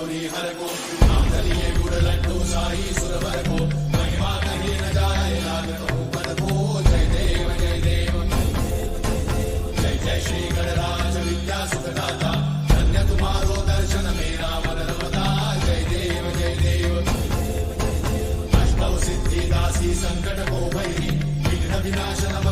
गौरी हर को नाम धलिए गुड़ लड्डू साई सुरवर को महिमा कहीं न जाए लागत हो पद को जय देव जय देव जय जय श्री गणराज विद्या सुखदाता धन्य तुम्हारो दर्शन मेरा मन रमता जय देव जय देव अष्टौ सिद्धि दासी संकट को भैरी विघ्न विनाशन